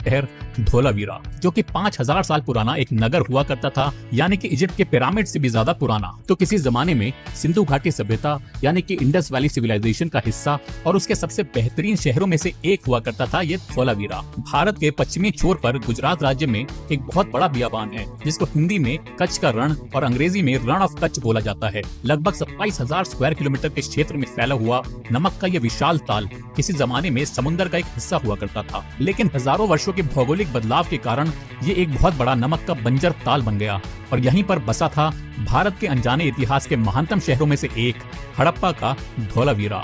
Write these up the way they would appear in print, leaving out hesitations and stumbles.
शहर धोलावीरा, जो कि 5000 साल पुराना एक नगर हुआ करता था, यानी कि इजिप्ट के पिरामिड से भी ज्यादा पुराना। तो किसी जमाने में सिंधु घाटी सभ्यता यानी कि इंडस वैली सिविलाइजेशन का हिस्सा और उसके सबसे बेहतरीन शहरों में से एक हुआ करता था ये धोलावीरा। भारत के पश्चिमी छोर पर गुजरात राज्य में एक बहुत बड़ा बियाबान है, जिसको हिंदी में कच्छ का रण और अंग्रेजी में रण ऑफ कच्छ बोला जाता है। लगभग 27,000 स्क्वायर किलोमीटर के क्षेत्र में फैला हुआ नमक का यह विशाल ताल किसी जमाने में समुद्र का एक हिस्सा हुआ करता था, लेकिन हजारों वर्षों के भौगोलिक बदलाव के कारण ये एक बहुत बड़ा नमक का बंजर ताल बन गया और यहीं पर बसा था भारत के अनजाने इतिहास के महानतम शहरों में से एक हड़प्पा का धोलावीरा।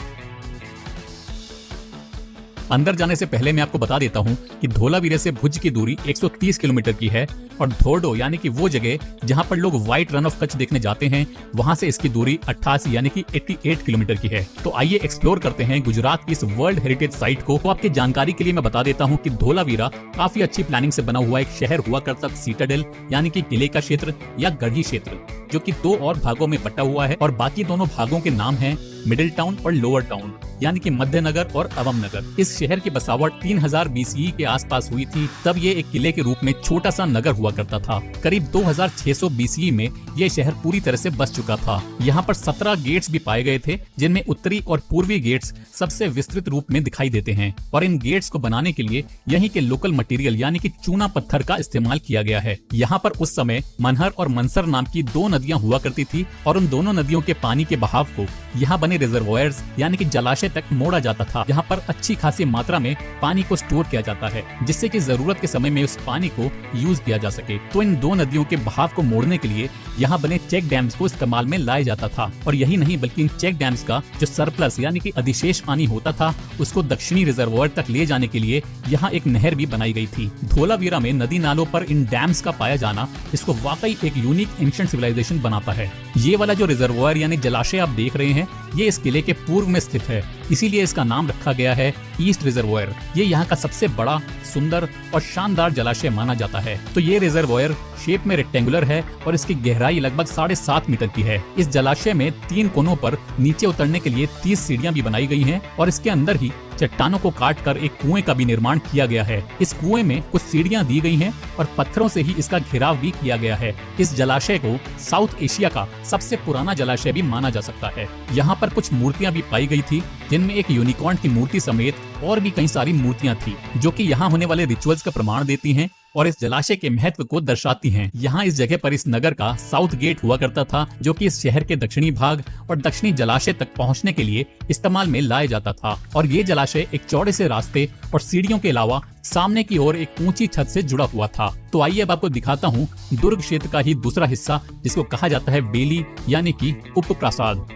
अंदर जाने से पहले मैं आपको बता देता हूँ कि धोलावीरा से भुज की दूरी 130 किलोमीटर की है और धोर्डो यानी कि वो जगह जहाँ पर लोग व्हाइट रन ऑफ कच्छ देखने जाते हैं, वहाँ से इसकी दूरी 88 यानी कि 88 किलोमीटर की है। तो आइए एक्सप्लोर करते हैं गुजरात की इस वर्ल्ड हेरिटेज साइट को। तो आपकी जानकारी के लिए मैं बता देता हूँ कि धोलावीरा काफी अच्छी प्लानिंग से बना हुआ एक शहर हुआ करता था। सीटाडेल यानी कि किले का क्षेत्र या गढ़ी क्षेत्र, जो कि 2 और भागों में बटा हुआ है और बाकी दोनों भागों के नाम हैं मिडिल टाउन और लोअर टाउन, यानी कि मध्य नगर और अवम नगर। इस शहर की बसावट 3000 BCE के आसपास हुई थी। तब ये एक किले के रूप में छोटा सा नगर हुआ करता था। करीब 2600 BCE में ये शहर पूरी तरह से बस चुका था। यहाँ पर 17 गेट्स भी पाए गए थे, जिनमें उत्तरी और पूर्वी गेट्स सबसे विस्तृत रूप में दिखाई देते हैं और इन गेट्स को बनाने के लिए यहीं के लोकल मटेरियल यानी कि चूना पत्थर का इस्तेमाल किया गया है। यहाँ पर उस समय मनहर और मनसर नाम की 2 नदियां हुआ करती थी और उन दोनों नदियों के पानी के बहाव को यहाँ बने रिजर्वोयर्स यानी कि जलाशय तक मोड़ा जाता था। यहाँ पर अच्छी खासी मात्रा में पानी को स्टोर किया जाता है, जिससे कि जरूरत के समय में उस पानी को यूज किया जा सके। तो इन 2 नदियों के बहाव को मोड़ने के लिए यहाँ बने चेक डैम्स को इस्तेमाल में लाया जाता था और यही नहीं बल्कि इन चेक डैम्स का जो सरप्लस यानी कि अधिशेष पानी होता था, उसको दक्षिणी रिजर्वोयर तक ले जाने के लिए यहाँ एक नहर भी बनाई गई थी। धोलावीरा में नदी नालों पर इन डैम्स का पाया जाना इसको वाकई एक यूनिक एंशिएंट सिविलाइजेशन बनाता है। ये वाला जो रिजर्वोयर यानी जलाशय आप देख रहे हैं, ये इस किले के पूर्व में स्थित है, इसीलिए इसका नाम रखा गया है ईस्ट रिजर्वोयर। ये यहाँ का सबसे बड़ा, सुंदर और शानदार जलाशय माना जाता है। तो ये रिजर्वोयर शेप में रेक्टेंगुलर है और इसकी गहराई लगभग 7.5 मीटर की है। इस जलाशय में 3 कोनों पर नीचे उतरने के लिए 30 सीढ़ियां भी बनाई गई हैं और इसके अंदर ही चट्टानों को काटकर एक कुएं का भी निर्माण किया गया है। इस कुएं में कुछ सीढ़ियां दी गई हैं और पत्थरों से ही इसका घेराव भी किया गया है। इस जलाशय को साउथ एशिया का सबसे पुराना जलाशय भी माना जा सकता है। यहाँ पर कुछ मूर्तियां भी पाई गई थी, जिनमें एक यूनिकॉर्न की मूर्ति समेत और भी कई सारी मूर्तियां थी, जो कि यहाँ होने वाले रिचुअल्स का प्रमाण देती हैं और इस जलाशय के महत्व को दर्शाती हैं। यहाँ इस जगह पर इस नगर का साउथ गेट हुआ करता था, जो कि इस शहर के दक्षिणी भाग और दक्षिणी जलाशय तक पहुँचने के लिए इस्तेमाल में लाया जाता था। और ये जलाशय एक चौड़े से रास्ते और सीढ़ियों के अलावा सामने की ओर एक ऊंची छत से जुड़ा हुआ था। तो आइए अब आपको दिखाता हूँ दुर्ग क्षेत्र का ही दूसरा हिस्सा, जिसको कहा जाता है बेली यानी कि उप प्रासाद।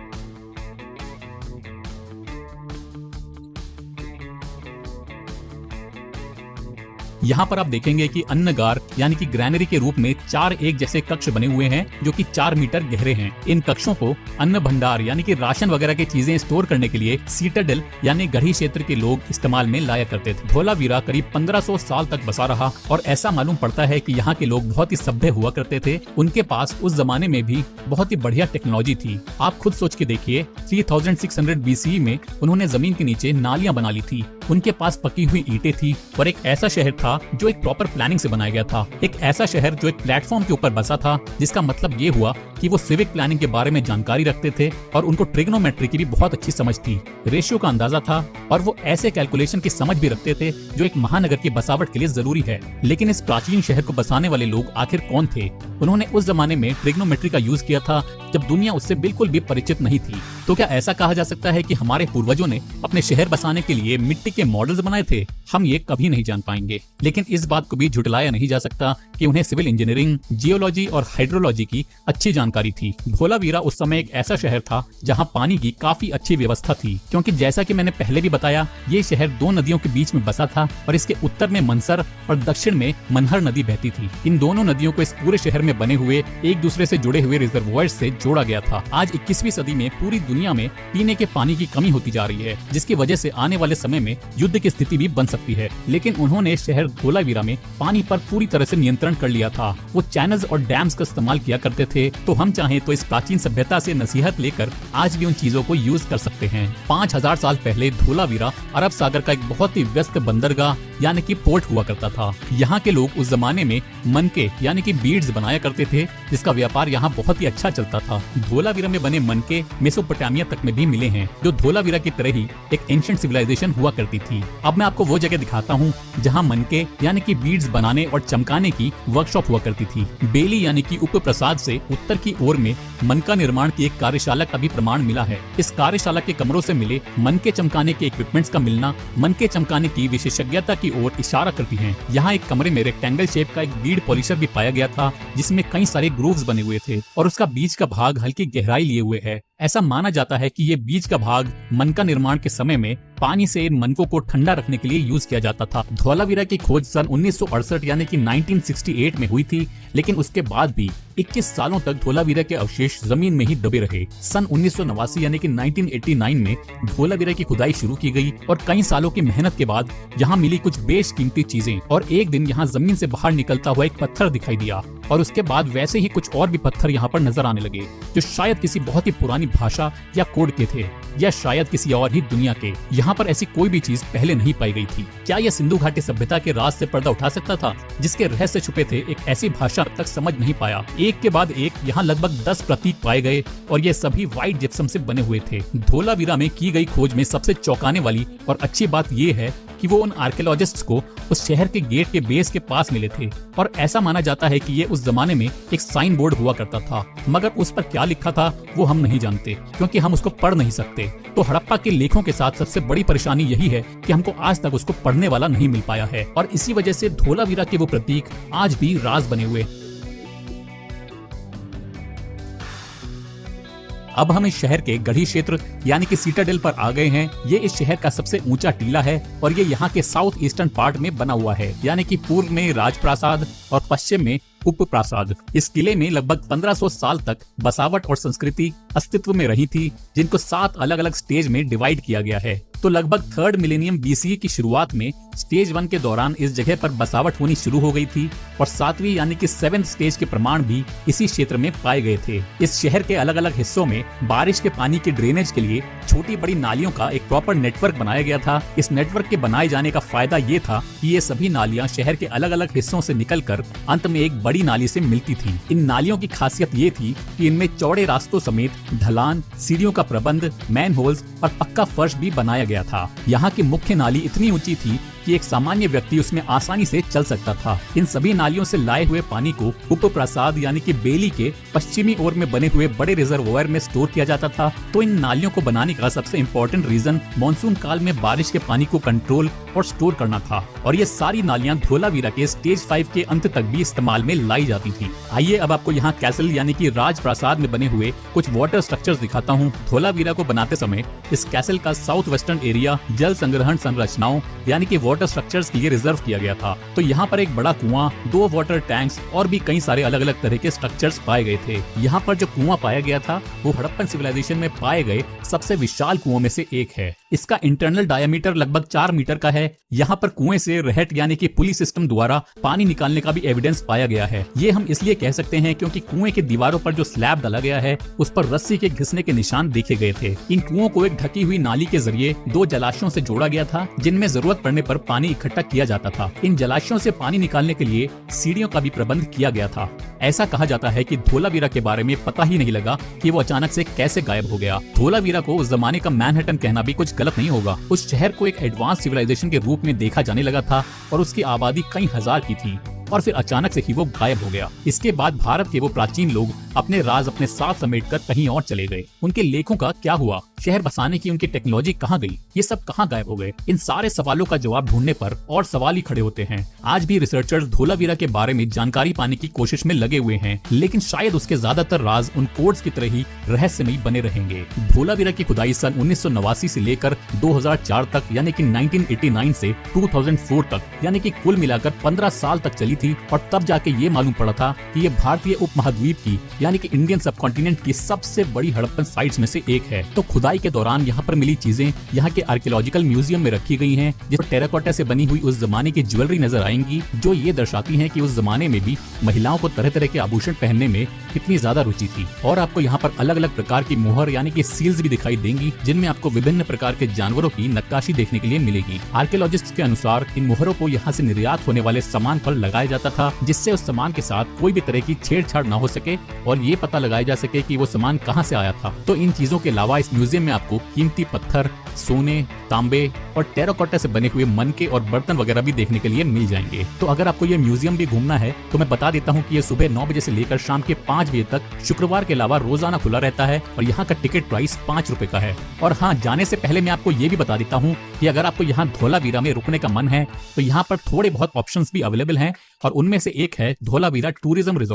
यहाँ पर आप देखेंगे कि अन्नगार यानी कि ग्रैनरी के रूप में 4 एक जैसे कक्ष बने हुए हैं, जो कि 4 मीटर गहरे हैं। इन कक्षों को अन्न भंडार यानी कि राशन वगैरह की चीजें स्टोर करने के लिए सीटाडेल यानी गढ़ी क्षेत्र के लोग इस्तेमाल में लाया करते थे। धोलावीरा करीब 1500 साल तक बसा रहा और ऐसा मालूम पड़ता है कि यहाँ के लोग बहुत ही सभ्य हुआ करते थे। उनके पास उस जमाने में भी बहुत ही बढ़िया टेक्नोलॉजी थी। आप खुद सोच के देखिए, 3600 BCE में उन्होंने जमीन के नीचे नालियां बना ली थी। उनके पास पकी हुई ईंटें थी और एक ऐसा शहर था जो एक प्रॉपर प्लानिंग से बनाया गया था। एक ऐसा शहर जो एक प्लेटफॉर्म के ऊपर बसा था, जिसका मतलब ये हुआ कि वो सिविक प्लानिंग के बारे में जानकारी रखते थे और उनको ट्रिग्नोमेट्री की भी बहुत अच्छी समझ थी, रेशियो का अंदाजा था और वो ऐसे कैलकुलेशन की समझ भी रखते थे जो एक महानगर की बसावट के लिए जरूरी है। लेकिन इस प्राचीन शहर को बसाने वाले लोग आखिर कौन थे? उन्होंने उस जमाने में ट्रिग्नोमेट्री का यूज किया था जब दुनिया उससे बिल्कुल भी परिचित नहीं थी। तो क्या ऐसा कहा जा सकता है कि हमारे पूर्वजों ने अपने शहर बसाने के लिए मिट्टी के मॉडल्स बनाए थे? हम ये कभी नहीं जान पाएंगे। लेकिन इस बात को भी झुटलाया नहीं जा सकता कि उन्हें सिविल इंजीनियरिंग, जियोलॉजी और हाइड्रोलॉजी की अच्छी जानकारी थी। धोलावीरा उस समय एक ऐसा शहर था जहां पानी की काफी अच्छी व्यवस्था थी, क्योंकि जैसा कि मैंने पहले भी बताया, ये शहर 2 नदियों के बीच में बसा था और इसके उत्तर में मनसर और दक्षिण में मनहर नदी बहती थी। इन दोनों नदियों को इस पूरे शहर में बने हुए एक दूसरे से जुड़े हुए रिजर्वोयर्स से जोड़ा गया था। आज 21वीं सदी में पूरी दुनिया में पीने के पानी की कमी होती जा रही है, जिसकी वजह से आने वाले समय में युद्ध की स्थिति भी बन सकती है। लेकिन उन्होंने शहर धोलावीरा में पानी पर पूरी तरह से नियंत्रण कर लिया था। वो चैनल्स और डैम्स का इस्तेमाल किया करते थे। तो हम चाहें तो इस प्राचीन सभ्यता से नसीहत लेकर आज भी उन चीजों को यूज कर सकते हैं। 5000 साल पहले धोलावीरा अरब सागर का एक बहुत ही व्यस्त बंदरगाह यानी कि पोर्ट हुआ करता था। यहाँ के लोग उस जमाने में मनके यानी कि बीड्स बनाया करते थे, जिसका व्यापार यहाँ बहुत ही अच्छा चलता था। धोलावीरा में बने मनके मेसोपोटामिया तक में भी मिले हैं, जो धोलावीरा की तरह ही एक एंशिएंट सिविलाइजेशन हुआ करती थी। अब मैं आपको वो जगह दिखाता हूँ जहाँ मनके यानी कि बीड्स बनाने और चमकाने की वर्कशॉप हुआ करती थी। बेली यानी कि उप प्रसाद से उत्तर की ओर में मनका निर्माण की एक कार्यशाला का भी प्रमाण मिला है। इस कार्यशाला के कमरों से मिले मनके चमकाने के इक्विपमेंट्स का मिलना मनके चमकाने की विशेषज्ञता की ओर इशारा करती है। यहाँ एक कमरे में रेक्टेंगल शेप का एक बीड पॉलिशर भी पाया गया था, जिसमें कई सारे ग्रूव्स बने हुए थे और उसका बीच का भाग हल्की गहराई लिए हुए है। ऐसा माना जाता है कि ये बीच का भाग मनका निर्माण के समय में पानी से मनकों को ठंडा रखने के लिए यूज किया जाता था। धौलावीरा की खोज सन 1968 यानी कि 1968 में हुई थी, लेकिन उसके बाद भी 21 सालों तक धौलावीरा के अवशेष जमीन में ही दबे रहे। सन 1989 यानी कि 1989 में धौलावीरा की खुदाई शुरू की गई और कई सालों की मेहनत के बाद यहाँ मिली कुछ बेशकीमती चीजें और एक दिन यहाँ जमीन से बाहर निकलता हुआ एक पत्थर दिखाई दिया और उसके बाद वैसे ही कुछ और भी पत्थर यहाँ पर नजर आने लगे, जो शायद किसी बहुत ही पुरानी भाषा या कोड के थे या शायद किसी और ही दुनिया के। यहाँ पर ऐसी कोई भी चीज पहले नहीं पाई गई थी। क्या यह सिंधु घाटी सभ्यता के राज से पर्दा उठा सकता था, जिसके रहस्य छुपे थे? एक ऐसी भाषा तक समझ नहीं पाया। एक के बाद एक यहाँ लगभग 10 प्रतीक पाए गए और ये सभी व्हाइट जिप्सम से बने हुए थे। धौलावीरा में की गई खोज में सबसे चौंकाने वाली और अच्छी बात ये है कि वो उन आर्कियोलॉजिस्ट्स को उस शहर के गेट के बेस के पास मिले थे और ऐसा माना जाता है कि ये उस जमाने में एक साइन बोर्ड हुआ करता था, मगर उस पर क्या लिखा था वो हम नहीं जानते क्योंकि हम उसको पढ़ नहीं सकते। तो हड़प्पा के लेखों के साथ सबसे बड़ी परेशानी यही है कि हमको आज तक उसको पढ़ने वाला नहीं मिल पाया है और इसी वजह से धौलावीरा के वो प्रतीक आज भी राज बने हुए। अब हम इस शहर के गढ़ी क्षेत्र यानी कि सीटाडेल पर आ गए हैं। ये इस शहर का सबसे ऊंचा टीला है और ये यहाँ के साउथ ईस्टर्न पार्ट में बना हुआ है, यानी कि पूर्व में राजप्रासाद और पश्चिम में उप प्रासाद। इस किले में लगभग 1500 साल तक बसावट और संस्कृति अस्तित्व में रही थी, जिनको 7 अलग अलग स्टेज में डिवाइड किया गया है। तो लगभग 3rd मिलेनियम BCE की शुरुआत में स्टेज 1 के दौरान इस जगह पर बसावट होनी शुरू हो गई थी और 7वीं यानी कि 7th स्टेज के प्रमाण भी इसी क्षेत्र में पाए गए थे। इस शहर के अलग अलग हिस्सों में बारिश के पानी के ड्रेनेज के लिए छोटी बड़ी नालियों का एक प्रॉपर नेटवर्क बनाया गया था। इस नेटवर्क के बनाए जाने का फायदा ये था कि ये सभी नालियां शहर के अलग अलग हिस्सों से निकलकर अंत में एक बड़ी नाली से मिलती थी। इन नालियों की खासियत ये थी कि इनमें चौड़े रास्तों समेत ढलान, सीढ़ियों का प्रबंध, मैन होल्स और पक्का फर्श भी बनाया गया था। यहाँ की मुख्य नाली इतनी ऊंची थी कि एक सामान्य व्यक्ति उसमें आसानी से चल सकता था। इन सभी नालियों से लाए हुए पानी को उप प्रासाद यानी कि बेली के पश्चिमी ओर में बने हुए बड़े रिजर्वोयर में स्टोर किया जाता था। तो इन नालियों को बनाने का सबसे इम्पोर्टेंट रीजन मानसून काल में बारिश के पानी को कंट्रोल और स्टोर करना था और ये सारी नालियां धौलावीरा के स्टेज 5 के अंत तक भी इस्तेमाल में लाई जाती थी। आइए अब आपको यहाँ कैसल यानी कि राजप्रासाद में बने हुए कुछ वाटर स्ट्रक्चर्स दिखाता हूँ। धौलावीरा को बनाते समय इस कैसल का साउथ वेस्टर्न एरिया जल संग्रहण संरचनाओं यानी कि वाटर स्ट्रक्चर्स के लिए रिजर्व किया गया था। तो यहाँ पर एक बड़ा कुआं, 2 वाटर टैंक्स और भी कई सारे अलग अलग तरह के स्ट्रक्चर्स पाए गए थे। यहाँ पर जो कुआं पाया गया था वो हड़प्पन सिविलाइजेशन में पाए गए सबसे विशाल कुओं में से एक है। इसका इंटरनल डायमीटर लगभग 4 मीटर का है। यहाँ पर कुएं से रहट यानी कि पुली सिस्टम द्वारा पानी निकालने का भी एविडेंस पाया गया है। ये हम इसलिए कह सकते हैं क्योंकि कुएं की दीवारों पर जो स्लैब डाला गया है उस पर रस्सी के घिसने के निशान देखे गए थे। इन कुओं को एक ढकी हुई नाली के जरिए 2 जलाशयों से जोड़ा गया था, जिनमें जरूरत पड़ने पर पानी इकट्ठा किया जाता था। इन जलाशयों से पानी निकालने के लिए सीढ़ियों का भी प्रबंध किया गया था। ऐसा कहा जाता है कि धौलावीरा के बारे में पता ही नहीं लगा कि वो अचानक से कैसे गायब हो गया। धौलावीरा को उस जमाने का मैनहट्टन कहना भी कुछ गलत नहीं होगा। उस शहर को एक एडवांस सिविलाइजेशन के रूप में देखा जाने लगा था और उसकी आबादी कई हजार की थी और फिर अचानक से ही वो गायब हो गया। इसके बाद भारत के वो प्राचीन लोग अपने राज अपने साथ समेटकर कहीं और चले गए। उनके लेखों का क्या हुआ? शहर बसाने की उनकी टेक्नोलॉजी कहाँ गई? ये सब कहाँ गायब हो गए? इन सारे सवालों का जवाब ढूंढने पर और सवाल ही खड़े होते हैं। आज भी रिसर्चर्स धौलावीरा के बारे में जानकारी पाने की कोशिश में लगे हुए हैं, लेकिन शायद उसके ज्यादातर राज उन कोड्स की तरह ही रहस्यमयी बने रहेंगे। धौलावीरा की खुदाई सन 1989 से लेकर 2004 तक यानी कि 1989 से 2004 तक यानी कि कुल मिलाकर 15 साल तक चली थी और तब जाके ये मालूम पड़ा था कि ये भारतीय उपमहाद्वीप की यानी कि इंडियन सबकॉन्टिनेंट की सबसे बड़ी हड़प्पन साइट्स में से एक है। तो खुदाई के दौरान यहाँ पर मिली चीजें यहाँ के आर्कियोलॉजिकल म्यूजियम में रखी गई हैं, जिसमें टेराकोटा से बनी हुई उस जमाने की ज्वेलरी नजर आएंगी, जो ये दर्शाती हैं कि उस जमाने में भी महिलाओं को तरह तरह के आभूषण पहनने में कितनी ज्यादा रुचि थी। और आपको यहाँ पर अलग अलग प्रकार की मुहर यानी कि सील्स भी दिखाई देंगी, जिनमें आपको विभिन्न प्रकार के जानवरों की नक्काशी देखने के लिए मिलेगी। आर्कियोलॉजिस्ट के अनुसार इन मुहरों को यहाँ से निर्यात होने वाले सामान पर लगाया जाता था, जिससे उस सामान के साथ कोई भी तरह की छेड़छाड़ न हो सके और ये पता लगाया जा सके कि वो सामान कहाँ से आया था। तो इन चीजों के अलावा इस म्यूजियम में आपको कीमती पत्थर, सोने, तांबे और टेराकोटा से बने हुए मनके और बर्तन वगैरह भी देखने के लिए मिल जाएंगे। तो अगर आपको ये म्यूजियम भी घूमना है तो मैं बता देता हूँ कि ये सुबह 9 बजे से लेकर शाम के 5 बजे तक शुक्रवार के अलावा रोजाना खुला रहता है और यहाँ का टिकट प्राइस 5 रुपए का है। और हाँ, जाने से पहले मैं आपको ये भी बता देता हूँ कि अगर आपको यहाँ धोलावीरा में रुकने का मन है तो यहाँ पर थोड़े बहुत ऑप्शंस भी अवेलेबल हैं और उनमें से एक है धोलावीरा टूरिज्म रिजॉर्ट।